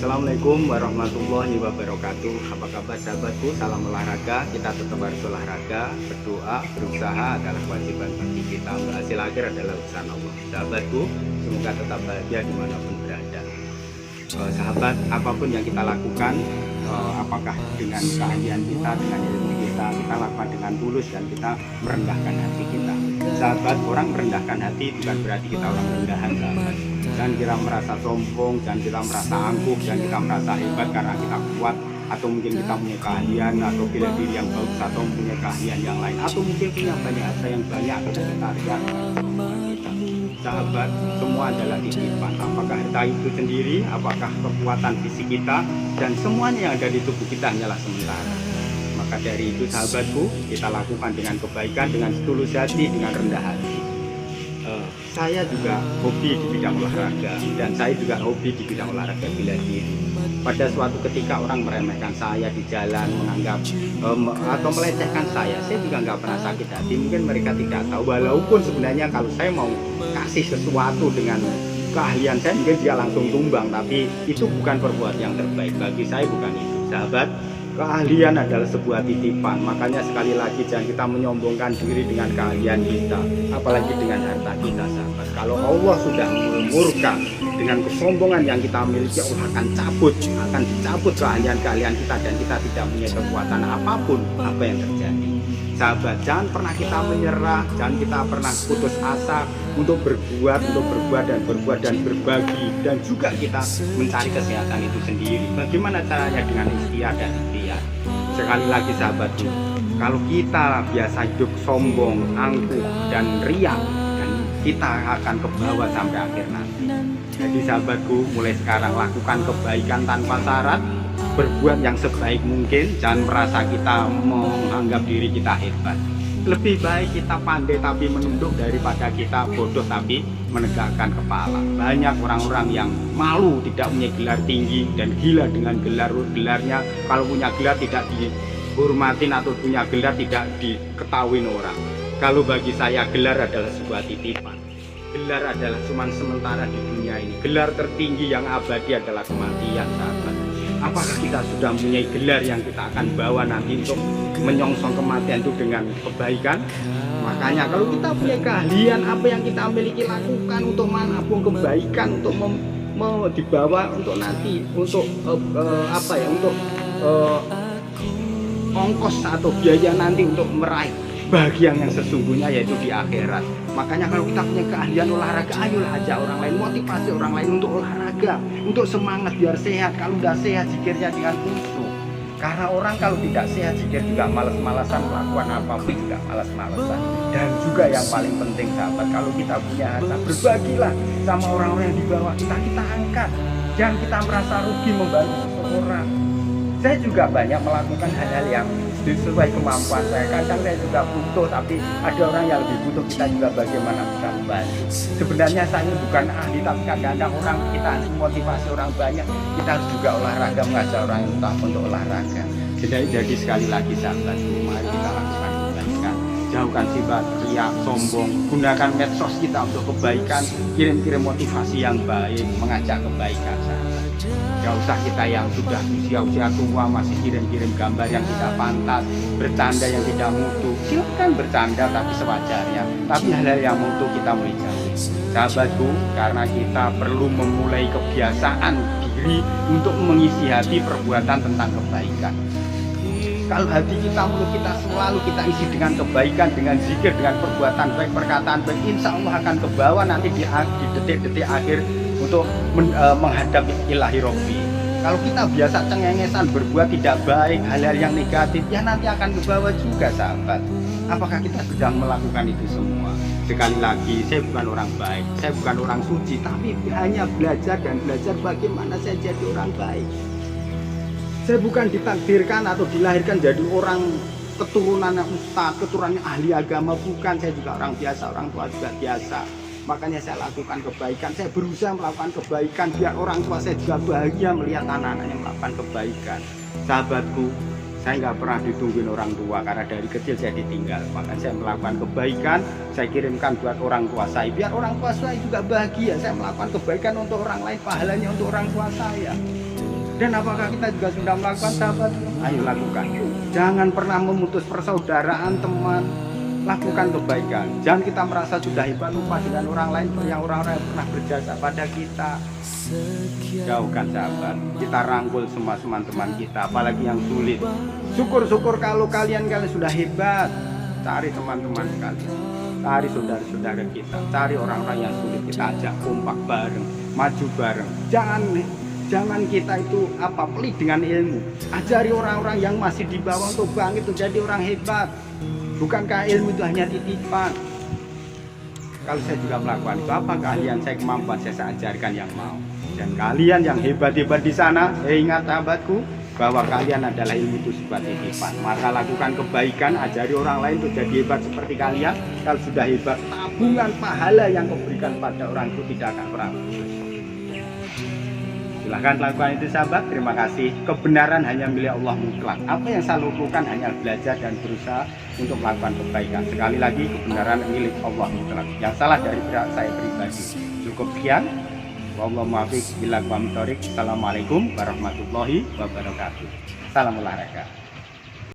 Assalamualaikum warahmatullahi wabarakatuh. Apa kabar sahabatku? Salam olahraga. Kita tetap harus olahraga. Berdoa, berusaha adalah kewajiban bagi kita. Hasil akhir adalah urusan Allah. Sahabatku, semoga tetap bahagia dimanapun berada. Sahabat, apapun yang kita lakukan, apakah dengan keahlian kita, dengan ilmu kita lakukan dengan tulus dan kita merendahkan hati kita. Sahabat, orang merendahkan hati bukan berarti kita orang rendahan, sahabat. Jangan kita merasa sombong, jangan kita merasa angkuh, jangan kita merasa hebat karena kita kuat, atau mungkin kita punya keahlian, atau bila diri yang bagus, atau punya keahlian yang lain, atau mungkin punya banyak harta yang banyak, atau kita lihat kita. Sahabat, semua adalah titipan. Apakah harta itu sendiri, apakah kekuatan fisik kita, dan semuanya yang ada di tubuh kita hanyalah sementara. Maka dari itu sahabatku, kita lakukan dengan kebaikan, dengan setulus hati, dengan rendah hati. Saya juga hobi di bidang olahraga, dan saya juga hobi di bidang olahraga bela diri. Pada suatu ketika orang meremehkan saya di jalan, menganggap atau melecehkan saya juga nggak pernah sakit hati. Mungkin mereka tidak tahu, walaupun sebenarnya kalau saya mau kasih sesuatu dengan keahlian saya, mungkin dia langsung tumbang. Tapi itu bukan perbuatan yang terbaik bagi saya, bukan itu, sahabat. Keahlian adalah sebuah titipan. Makanya sekali lagi jangan kita menyombongkan diri dengan keahlian kita, apalagi dengan harta kita, sahabat. Kalau Allah sudah murka dengan kesombongan yang kita miliki, Allah akan dicabut keahlian kita, dan kita tidak punya kekuatan apapun apa yang terjadi. Sahabat, jangan pernah kita menyerah, jangan kita pernah putus asa untuk berbuat dan berbagi, dan juga kita mencari kesehatan itu sendiri. Bagaimana caranya? Dengan ikhtiar dan ikhtiar. Sekali lagi sahabatku, kalau kita biasa hidup sombong, angkuh, dan riak, dan kita akan ke bawah sampai akhir nanti. Jadi sahabatku, mulai sekarang lakukan kebaikan tanpa syarat, berbuat yang sebaik mungkin, jangan merasa kita menganggap diri kita hebat. Lebih baik kita pandai tapi menunduk daripada kita bodoh tapi menegakkan kepala. Banyak orang-orang yang malu tidak punya gelar tinggi dan gila dengan gelarnya. Kalau punya gelar tidak dihormatin, atau punya gelar tidak diketahui orang. Kalau bagi saya gelar adalah sebuah titipan. Gelar adalah cuma sementara di dunia ini. Gelar tertinggi yang abadi adalah kematian, sahabat. Apakah kita sudah mempunyai gelar yang kita akan bawa nanti untuk menyongsong kematian itu dengan kebaikan? Makanya kalau kita punya keahlian, apa yang kita miliki lakukan untuk menabung kebaikan, untuk dibawa untuk nanti, untuk untuk ongkos atau biaya nanti untuk meraih bahagia yang sesungguhnya, yaitu di akhirat. Makanya kalau kita punya keahlian olahraga, ayolah ajak orang lain, motivasi orang lain untuk olahraga, untuk semangat biar sehat. Kalau udah sehat, zikirnya dengan khusyuk. Karena orang kalau tidak sehat, zikir juga malas-malasan, melakukan apapun juga malas-malasan. Dan juga yang paling penting sahabat, kalau kita punya harta, berbagilah sama orang-orang yang di bawah kita angkat. Jangan kita merasa rugi membantu seseorang. Saya juga banyak melakukan hal-hal yang sesuai kemampuan saya. Kadang saya juga butuh, tapi ada orang yang lebih butuh, kita juga bagaimana bisa membantu. Sebenarnya saya bukan ahli, tapi kadang-kadang orang kita harus motivasi orang banyak. Kita harus juga olahraga, mengajak orang yang utama untuk olahraga. Jadi sekali lagi sahabatku, mari kita lakukan kebaikan. Jauhkan sifat riak, sombong. Gunakan medsos kita untuk kebaikan. Kirim-kirim motivasi yang baik, mengajak kebaikan, sahabat. Gak usah kita yang sudah usia tua masih kirim-kirim gambar yang tidak pantas, bercanda yang tidak mutu. Silakan bercanda tapi sewajarnya, tapi hal-hal yang mutu kita mulai jauhi. Sahabatku, karena kita perlu memulai kebiasaan diri untuk mengisi hati perbuatan tentang kebaikan. Kalau hati kita, mulut kita selalu kita isi dengan kebaikan, dengan zikir, dengan perbuatan baik, perkataan baik, insya Allah akan ke bawah nanti di detik-detik akhir untuk menghadap ilahi Robbi. Kalau kita biasa cengengesan, berbuat tidak baik, hal-hal yang negatif, ya nanti akan ke bawah juga, sahabat. Apakah kita sudah melakukan itu semua? Sekali lagi, saya bukan orang baik, saya bukan orang suci, tapi hanya belajar bagaimana saya jadi orang baik. Saya bukan ditakdirkan atau dilahirkan jadi orang keturunannya ustadz, keturunannya ahli agama, bukan. Saya juga orang biasa, orang tua juga biasa. Makanya saya lakukan kebaikan, saya berusaha melakukan kebaikan biar orang tua saya juga bahagia melihat anak-anaknya melakukan kebaikan. Sahabatku, saya nggak pernah ditungguin orang tua karena dari kecil saya ditinggal. Maka saya melakukan kebaikan, saya kirimkan buat orang tua saya biar orang tua saya juga bahagia. Saya melakukan kebaikan untuk orang lain, pahalanya untuk orang tua saya. Dan apakah kita juga sudah melakukan, sahabat? Ayo lakukan. Jangan pernah memutus persaudaraan, teman. Lakukan kebaikan. Jangan kita merasa sudah hebat lupa dengan orang lain yang orang-orang yang pernah berjasa pada kita. Jauhkan, sahabat. Kita rangkul semua teman-teman kita, apalagi yang sulit. Syukur-syukur kalau kalian sudah hebat. Cari teman-teman kalian, cari saudara-saudara kita, cari orang-orang yang sulit, kita ajak kompak bareng, maju bareng. Jangan kita itu pelit dengan ilmu. Ajari orang-orang yang masih di bawah untuk bangkit menjadi orang hebat. Bukankah ilmu itu hanya titipan? Kalau saya juga melakukan itu, apa keahlian saya, kemampuan saya ajarkan yang mau. Dan kalian yang hebat-hebat di sana, ingat sahabatku, bahwa kalian adalah ilmu itu sebuah titipan. Maka lakukan kebaikan, ajari orang lain untuk jadi hebat seperti kalian. Kalau sudah hebat, tabungan pahala yang kau berikan pada orang itu tidak akan pernah putus. Silahkan lakukan itu, sahabat. Terima kasih. Kebenaran hanya milik Allah mutlak. Apa yang saya lakukan hanya belajar dan berusaha untuk melakukan kebaikan. Sekali lagi, kebenaran milik Allah mutlak. Yang salah dari pihak saya pribadi. Cukup sekian. Wallahu muwaffiq ila aqwamit thoriq. Assalamualaikum warahmatullahi wabarakatuh. Salam olahraga.